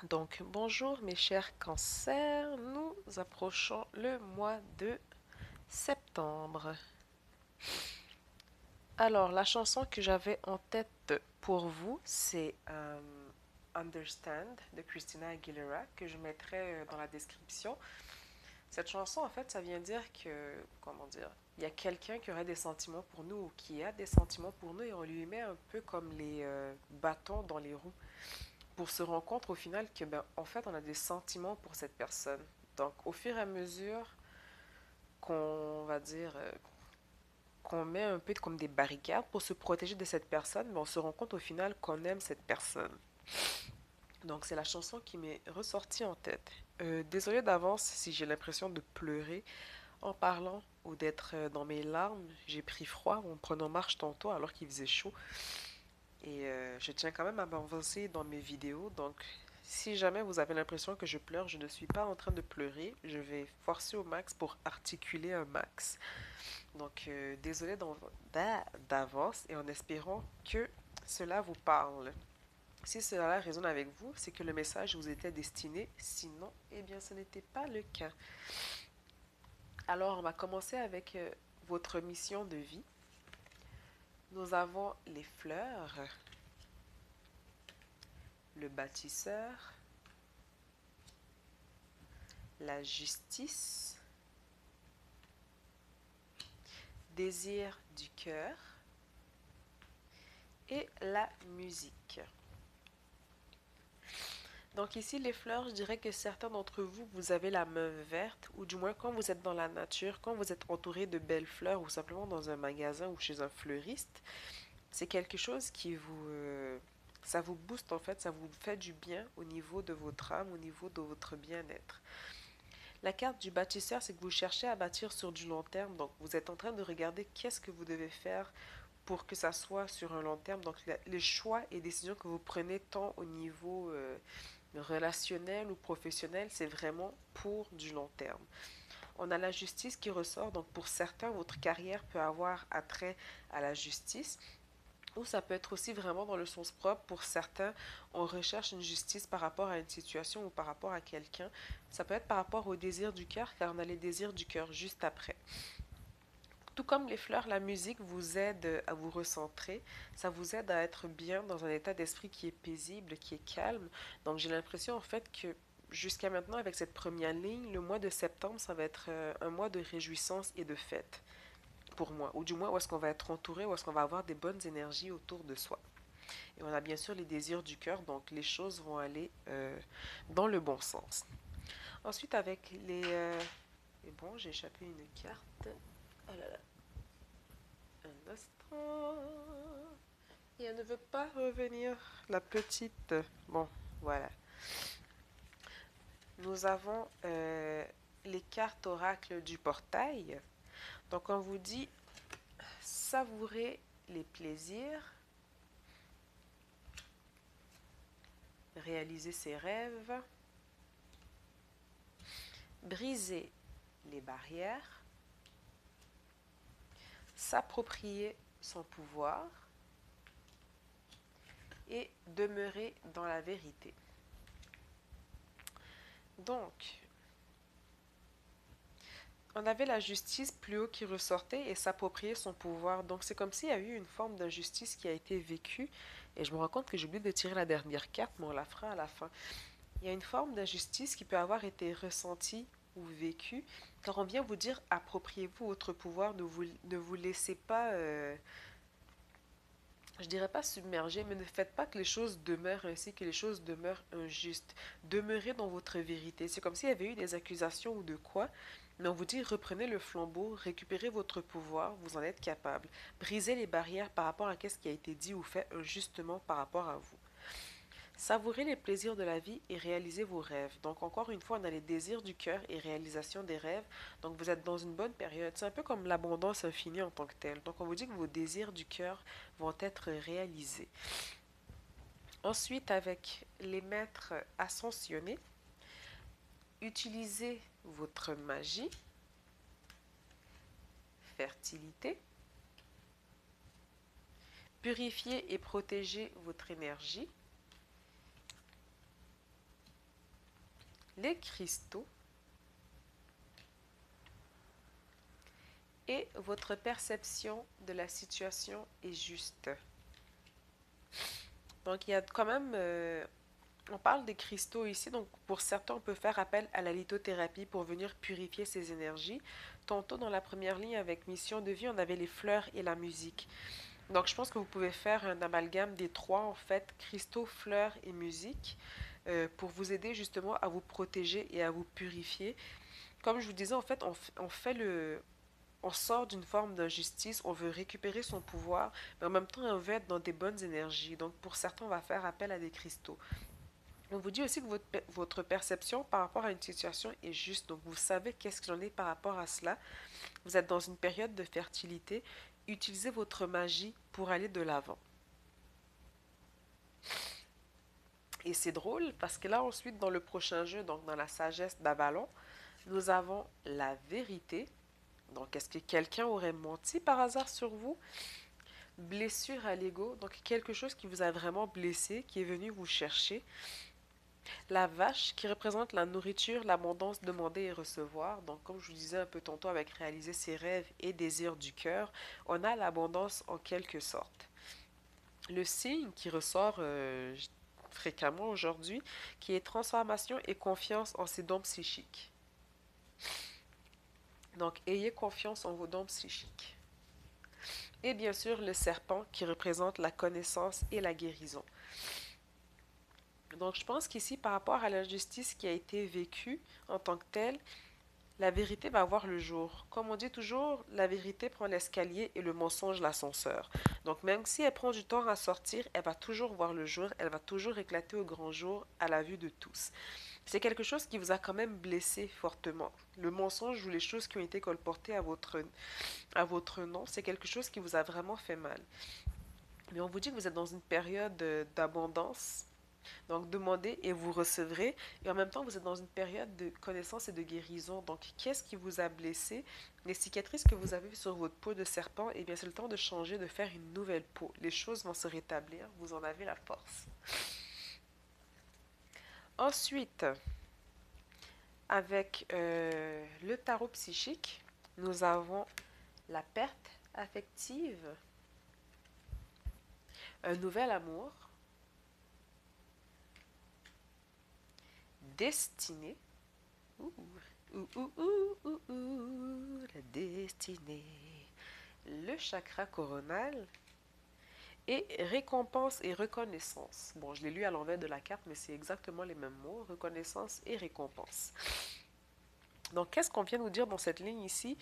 Donc, bonjour mes chers cancers, nous approchons le mois de septembre. Alors, la chanson que j'avais en tête pour vous, c'est Understand de Christina Aguilera, que je mettrai dans la description. Cette chanson, en fait, ça vient dire que, comment dire, il y a quelqu'un qui aurait des sentiments pour nous ou qui a des sentiments pour nous et on lui met un peu comme les bâtons dans les roues pour se rendre compte au final que, ben, en fait, on a des sentiments pour cette personne. Donc, au fur et à mesure qu'on va dire, qu'on met un peu comme des barricades pour se protéger de cette personne, mais on se rend compte au final qu'on aime cette personne. Donc, c'est la chanson qui m'est ressortie en tête. Désolée d'avance si j'ai l'impression de pleurer en parlant ou d'être dans mes larmes. J'ai pris froid en prenant marche tantôt alors qu'il faisait chaud. Et je tiens quand même à m'avancer dans mes vidéos. Donc, si jamais vous avez l'impression que je pleure, je ne suis pas en train de pleurer. Je vais forcer au max pour articuler un max. Donc, désolé d'avance et en espérant que cela vous parle. Si cela résonne avec vous, c'est que le message vous était destiné. Sinon, eh bien, ce n'était pas le cas. Alors, on va commencer avec votre mission de vie. Nous avons les fleurs, le bâtisseur, la justice, désir du cœur et la musique. Donc ici, les fleurs, je dirais que certains d'entre vous, vous avez la main verte, ou du moins quand vous êtes dans la nature, quand vous êtes entouré de belles fleurs, ou simplement dans un magasin ou chez un fleuriste, c'est quelque chose qui ça vous booste en fait, ça vous fait du bien au niveau de votre âme, au niveau de votre bien-être. La carte du bâtisseur, c'est que vous cherchez à bâtir sur du long terme, donc vous êtes en train de regarder qu'est-ce que vous devez faire pour que ça soit sur un long terme. Donc, les choix et décisions que vous prenez tant au niveau relationnel ou professionnel, c'est vraiment pour du long terme. On a la justice qui ressort. Donc, pour certains, votre carrière peut avoir attrait à la justice. Ou ça peut être aussi vraiment dans le sens propre. Pour certains, on recherche une justice par rapport à une situation ou par rapport à quelqu'un. Ça peut être par rapport au désir du cœur, car on a les désirs du cœur juste après. Tout comme les fleurs, la musique vous aide à vous recentrer, ça vous aide à être bien dans un état d'esprit qui est paisible, qui est calme. Donc j'ai l'impression en fait que jusqu'à maintenant avec cette première ligne, le mois de septembre, ça va être un mois de réjouissance et de fête pour moi, ou du moins où est-ce qu'on va être entouré, où est-ce qu'on va avoir des bonnes énergies autour de soi. Et on a bien sûr les désirs du cœur, donc les choses vont aller dans le bon sens. Ensuite avec les... et bon, j'ai échappé une carte. Oh là là, un instant. Et elle ne veut pas revenir, la petite. Bon, voilà. Nous avons les cartes oracles du portail. Donc, on vous dit savourer les plaisirs, réaliser ses rêves, briser les barrières, s'approprier son pouvoir et demeurer dans la vérité. Donc, on avait la justice plus haut qui ressortait et s'approprier son pouvoir. Donc c'est comme s'il y a eu une forme d'injustice qui a été vécue. Et je me rends compte que j'ai oublié de tirer la dernière carte, mais on la fera à la fin. Il y a une forme d'injustice qui peut avoir été ressentie ou vécue, car on vient vous dire appropriez-vous votre pouvoir, ne vous laissez pas, je dirais pas submerger, mais ne faites pas que les choses demeurent ainsi, que les choses demeurent injustes. Demeurez dans votre vérité. C'est comme s'il y avait eu des accusations ou de quoi, mais on vous dit reprenez le flambeau, récupérez votre pouvoir, vous en êtes capable. Brisez les barrières par rapport à ce qui a été dit ou fait injustement par rapport à vous. Savourez les plaisirs de la vie et réalisez vos rêves. Donc encore une fois, on a les désirs du cœur et réalisation des rêves. Donc vous êtes dans une bonne période. C'est un peu comme l'abondance infinie en tant que telle. Donc on vous dit que vos désirs du cœur vont être réalisés. Ensuite, avec les maîtres ascensionnés, utilisez votre magie, fertilité, purifiez et protégez votre énergie, les cristaux et votre perception de la situation est juste. Donc, il y a quand même, on parle des cristaux ici, donc pour certains, on peut faire appel à la lithothérapie pour venir purifier ces énergies. Tantôt, dans la première ligne avec mission de vie, on avait les fleurs et la musique. Donc, je pense que vous pouvez faire un amalgame des trois, en fait, cristaux, fleurs et musique, pour vous aider justement à vous protéger et à vous purifier. Comme je vous disais, en fait, on fait on sort d'une forme d'injustice, on veut récupérer son pouvoir, mais en même temps, on veut être dans des bonnes énergies. Donc, pour certains, on va faire appel à des cristaux. On vous dit aussi que votre perception par rapport à une situation est juste. Donc, vous savez qu'est-ce qu'il en est par rapport à cela. Vous êtes dans une période de fertilité. Utilisez votre magie pour aller de l'avant. Et c'est drôle parce que là, ensuite, dans le prochain jeu, donc dans la sagesse d'Avalon, nous avons la vérité. Donc, est-ce que quelqu'un aurait menti par hasard sur vous? Blessure à l'ego, donc quelque chose qui vous a vraiment blessé, qui est venu vous chercher. La vache qui représente la nourriture, l'abondance, demander et recevoir. Donc, comme je vous disais un peu tantôt avec réaliser ses rêves et désirs du cœur, on a l'abondance en quelque sorte. Le signe qui ressort fréquemment aujourd'hui, qui est transformation et confiance en ses dons psychiques. Donc, ayez confiance en vos dons psychiques. Et bien sûr, le serpent qui représente la connaissance et la guérison. Donc, je pense qu'ici, par rapport à l'injustice qui a été vécue en tant que telle, la vérité va voir le jour. Comme on dit toujours, la vérité prend l'escalier et le mensonge l'ascenseur. Donc, même si elle prend du temps à sortir, elle va toujours voir le jour, elle va toujours éclater au grand jour à la vue de tous. C'est quelque chose qui vous a quand même blessé fortement. Le mensonge ou les choses qui ont été colportées à votre nom, c'est quelque chose qui vous a vraiment fait mal. Mais on vous dit que vous êtes dans une période d'abondance. Donc, demandez et vous recevrez. Et en même temps, vous êtes dans une période de connaissance et de guérison. Donc, qu'est-ce qui vous a blessé? Les cicatrices que vous avez sur votre peau de serpent, eh bien, c'est le temps de changer, de faire une nouvelle peau. Les choses vont se rétablir. Vous en avez la force. Ensuite, avec le tarot psychique, nous avons la perte affective, un nouvel amour, destinée. Ouh, ouh, ouh, ouh, ouh, ouh, la destinée. Le chakra coronal et récompense et reconnaissance. Bon, je l'ai lu à l'envers de la carte, mais c'est exactement les mêmes mots, reconnaissance et récompense. Donc, qu'est-ce qu'on vient nous dire dans cette ligne ici?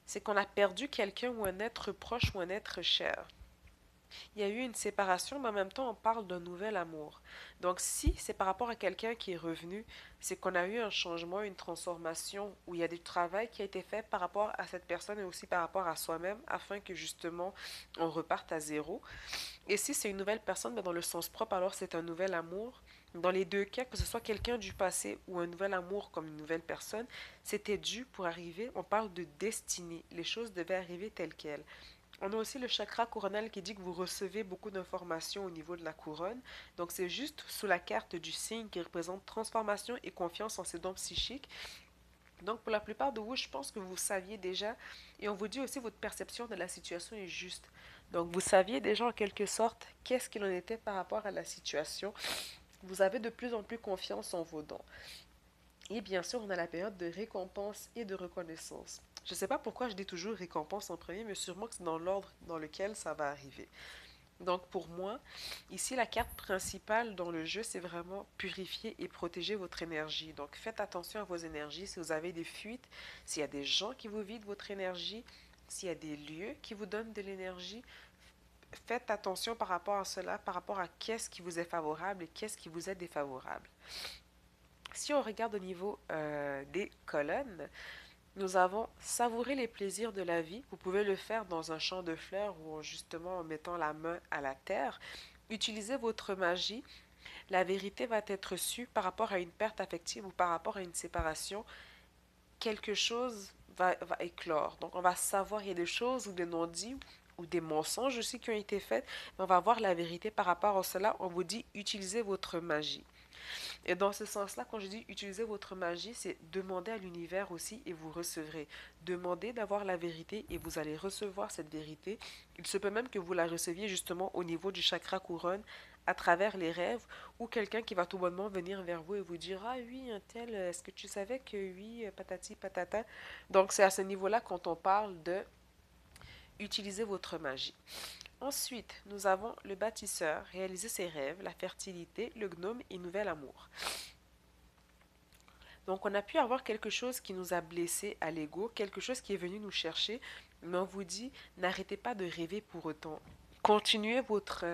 C'est qu'on a perdu quelqu'un ou un être proche ou un être cher. Il y a eu une séparation, mais en même temps, on parle d'un nouvel amour. Donc, si c'est par rapport à quelqu'un qui est revenu, c'est qu'on a eu un changement, une transformation, où il y a du travail qui a été fait par rapport à cette personne et aussi par rapport à soi-même, afin que justement, on reparte à zéro. Et si c'est une nouvelle personne, mais dans le sens propre, alors c'est un nouvel amour. Dans les deux cas, que ce soit quelqu'un du passé ou un nouvel amour comme une nouvelle personne, c'était dû pour arriver. On parle de destinée. Les choses devaient arriver telles quelles. On a aussi le chakra coronal qui dit que vous recevez beaucoup d'informations au niveau de la couronne. Donc, c'est juste sous la carte du signe qui représente transformation et confiance en ses dons psychiques. Donc, pour la plupart de vous, je pense que vous saviez déjà, et on vous dit aussi votre perception de la situation est juste. Donc, vous saviez déjà en quelque sorte qu'est-ce qu'il en était par rapport à la situation. Vous avez de plus en plus confiance en vos dons. Et bien sûr, on a la période de récompense et de reconnaissance. Je ne sais pas pourquoi je dis toujours récompense en premier, mais sûrement que c'est dans l'ordre dans lequel ça va arriver. Donc pour moi, ici la carte principale dans le jeu, c'est vraiment purifier et protéger votre énergie. Donc faites attention à vos énergies, si vous avez des fuites, s'il y a des gens qui vous vident votre énergie, s'il y a des lieux qui vous donnent de l'énergie, faites attention par rapport à cela, par rapport à qu'est-ce qui vous est favorable et qu'est-ce qui vous est défavorable. Si on regarde au niveau des colonnes, nous avons savouré les plaisirs de la vie. Vous pouvez le faire dans un champ de fleurs ou justement en mettant la main à la terre. Utilisez votre magie. La vérité va être sue par rapport à une perte affective ou par rapport à une séparation. Quelque chose va éclore. Donc on va savoir, il y a des choses ou des non-dits ou des mensonges aussi qui ont été faits. Mais on va voir la vérité par rapport à cela. On vous dit utilisez votre magie. Et dans ce sens-là, quand je dis utiliser votre magie, c'est demander à l'univers aussi et vous recevrez. Demandez d'avoir la vérité et vous allez recevoir cette vérité. Il se peut même que vous la receviez justement au niveau du chakra couronne à travers les rêves ou quelqu'un qui va tout bonnement venir vers vous et vous dire ah oui, un tel, est-ce que tu savais que oui, patati patata. Donc c'est à ce niveau-là quand on parle de utiliser votre magie. Ensuite, nous avons le bâtisseur, réaliser ses rêves, la fertilité, le gnome et nouvel amour. Donc, on a pu avoir quelque chose qui nous a blessés à l'ego, quelque chose qui est venu nous chercher, mais on vous dit, n'arrêtez pas de rêver pour autant. Continuez votre...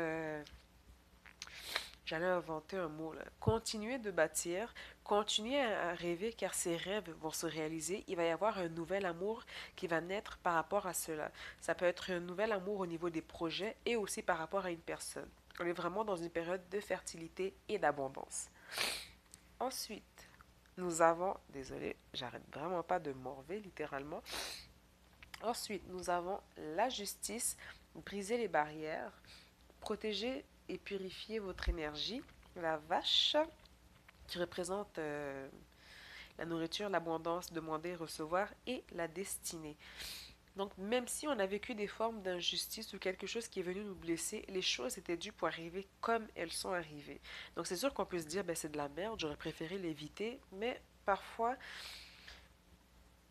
j'allais inventer un mot là. Continuez de bâtir, continuez à rêver car ces rêves vont se réaliser. Il va y avoir un nouvel amour qui va naître par rapport à cela. Ça peut être un nouvel amour au niveau des projets et aussi par rapport à une personne. On est vraiment dans une période de fertilité et d'abondance. Ensuite, nous avons, désolé, j'arrête vraiment pas de morver littéralement. Ensuite, nous avons la justice, briser les barrières, protéger et purifier votre énergie. La vache, qui représente la nourriture, l'abondance, demander, recevoir, et la destinée. Donc, même si on a vécu des formes d'injustice ou quelque chose qui est venu nous blesser, les choses étaient dues pour arriver comme elles sont arrivées. Donc, c'est sûr qu'on peut se dire, ben, c'est de la merde, j'aurais préféré l'éviter, mais parfois,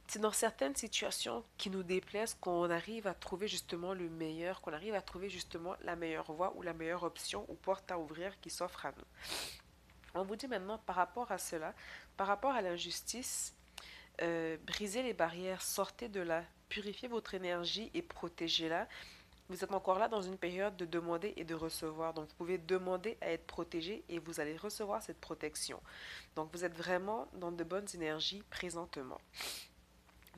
c'est dans certaines situations qui nous déplaisent qu'on arrive à trouver justement le meilleur, qu'on arrive à trouver justement la meilleure voie ou la meilleure option ou porte à ouvrir qui s'offre à nous. On vous dit maintenant par rapport à cela, par rapport à l'injustice, brisez les barrières, sortez de là, purifiez votre énergie et protégez-la. Vous êtes encore là dans une période de demander et de recevoir. Donc, vous pouvez demander à être protégé et vous allez recevoir cette protection. Donc, vous êtes vraiment dans de bonnes énergies présentement.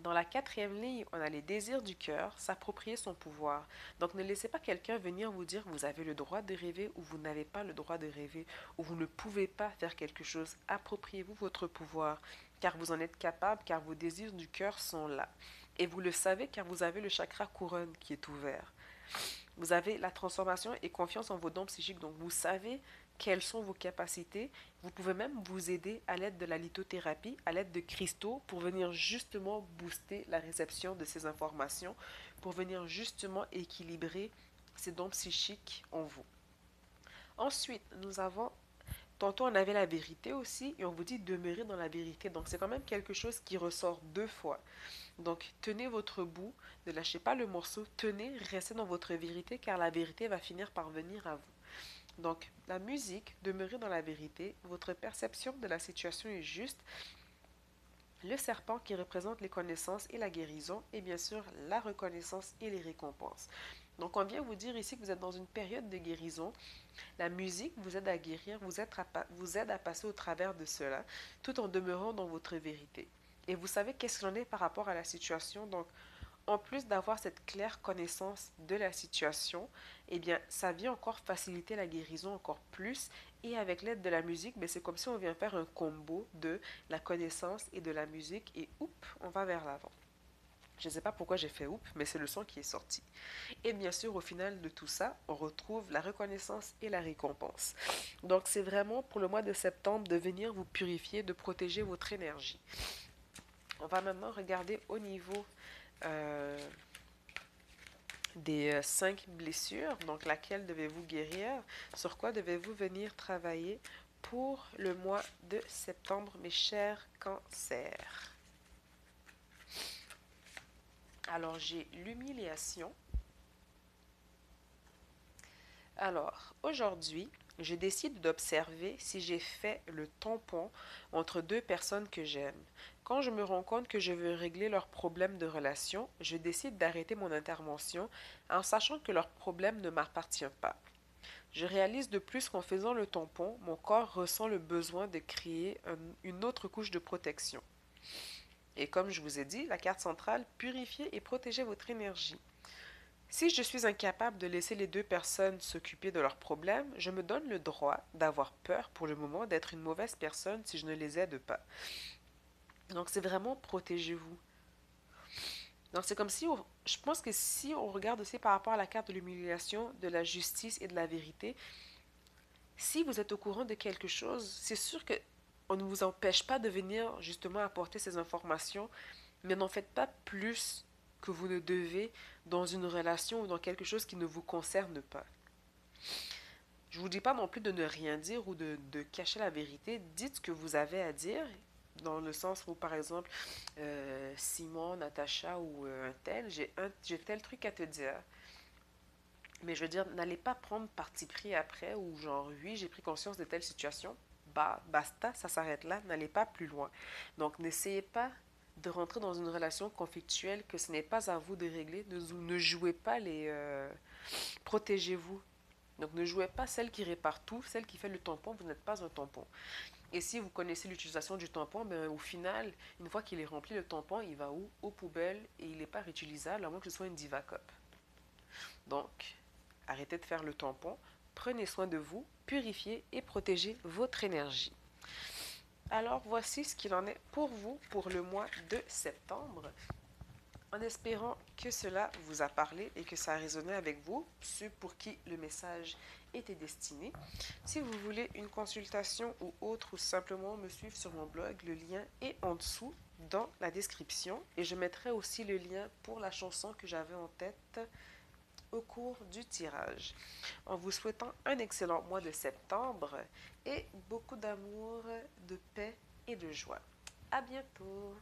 Dans la quatrième ligne, on a les désirs du cœur, s'approprier son pouvoir. Donc ne laissez pas quelqu'un venir vous dire vous avez le droit de rêver ou vous n'avez pas le droit de rêver ou vous ne pouvez pas faire quelque chose. Appropriez-vous votre pouvoir car vous en êtes capable, car vos désirs du cœur sont là. Et vous le savez car vous avez le chakra couronne qui est ouvert. Vous avez la transformation et confiance en vos dons psychiques. Donc, vous savez quelles sont vos capacités. Vous pouvez même vous aider à l'aide de la lithothérapie, à l'aide de cristaux, pour venir justement booster la réception de ces informations, pour venir justement équilibrer ces dons psychiques en vous. Ensuite, nous avons tantôt, on avait la vérité aussi, et on vous dit demeurer dans la vérité. Donc, c'est quand même quelque chose qui ressort deux fois. Donc, tenez votre bout, ne lâchez pas le morceau, tenez, restez dans votre vérité, car la vérité va finir par venir à vous. Donc, la musique, demeurez dans la vérité, votre perception de la situation est juste, le serpent qui représente les connaissances et la guérison, et bien sûr la reconnaissance et les récompenses. Donc, on vient vous dire ici que vous êtes dans une période de guérison. La musique vous aide à guérir, vous aide à passer au travers de cela, tout en demeurant dans votre vérité. Et vous savez qu'est-ce qu'il en est par rapport à la situation. Donc, en plus d'avoir cette claire connaissance de la situation, eh bien, ça vient encore faciliter la guérison encore plus. Et avec l'aide de la musique, ben, c'est comme si on vient faire un combo de la connaissance et de la musique. Et oups, on va vers l'avant. Je ne sais pas pourquoi j'ai fait oups, mais c'est le son qui est sorti. Et bien sûr, au final de tout ça, on retrouve la reconnaissance et la récompense. Donc, c'est vraiment pour le mois de septembre de venir vous purifier, de protéger votre énergie. On va maintenant regarder au niveau euh, des 5 blessures. Donc, laquelle devez-vous guérir? Sur quoi devez-vous venir travailler pour le mois de septembre, mes chers cancers? Alors, j'ai l'humiliation. Alors, aujourd'hui, je décide d'observer si j'ai fait le tampon entre deux personnes que j'aime. Quand je me rends compte que je veux régler leurs problèmes de relation, je décide d'arrêter mon intervention en sachant que leur problème ne m'appartient pas. Je réalise de plus qu'en faisant le tampon, mon corps ressent le besoin de créer une autre couche de protection. Et comme je vous ai dit, la carte centrale, purifier et protéger votre énergie. Si je suis incapable de laisser les deux personnes s'occuper de leurs problèmes, je me donne le droit d'avoir peur pour le moment d'être une mauvaise personne si je ne les aide pas. Donc c'est vraiment protégez-vous. Donc c'est comme si, je pense que si on regarde aussi par rapport à la carte de l'humiliation, de la justice et de la vérité, Si vous êtes au courant de quelque chose, c'est sûr que on ne vous empêche pas de venir justement apporter ces informations, mais n'en faites pas plus que vous ne devez dans une relation ou dans quelque chose qui ne vous concerne pas. Je ne vous dis pas non plus de ne rien dire ou de cacher la vérité. Dites ce que vous avez à dire, dans le sens où, par exemple, Simon, Natacha ou un tel, j'ai tel truc à te dire. Mais je veux dire, n'allez pas prendre parti pris après ou genre, oui, j'ai pris conscience de telle situation. Bah, basta, ça s'arrête là, n'allez pas plus loin. Donc, n'essayez pas de rentrer dans une relation conflictuelle que ce n'est pas à vous de régler. Ne jouez pas les... protégez-vous. Donc, ne jouez pas celle qui répare tout, celle qui fait le tampon, vous n'êtes pas un tampon. Et si vous connaissez l'utilisation du tampon, ben, au final, une fois qu'il est rempli, le tampon, il va où? Aux poubelles et il n'est pas réutilisable à moins que ce soit une Divacup. Donc, arrêtez de faire le tampon, prenez soin de vous, purifiez et protégez votre énergie. Alors, voici ce qu'il en est pour vous pour le mois de septembre. En espérant que cela vous a parlé et que ça a résonné avec vous, ceux pour qui le message était destiné. Si vous voulez une consultation ou autre ou simplement me suivre sur mon blog, le lien est en dessous dans la description et je mettrai aussi le lien pour la chanson que j'avais en tête au cours du tirage. En vous souhaitant un excellent mois de septembre et beaucoup d'amour, de paix et de joie. À bientôt!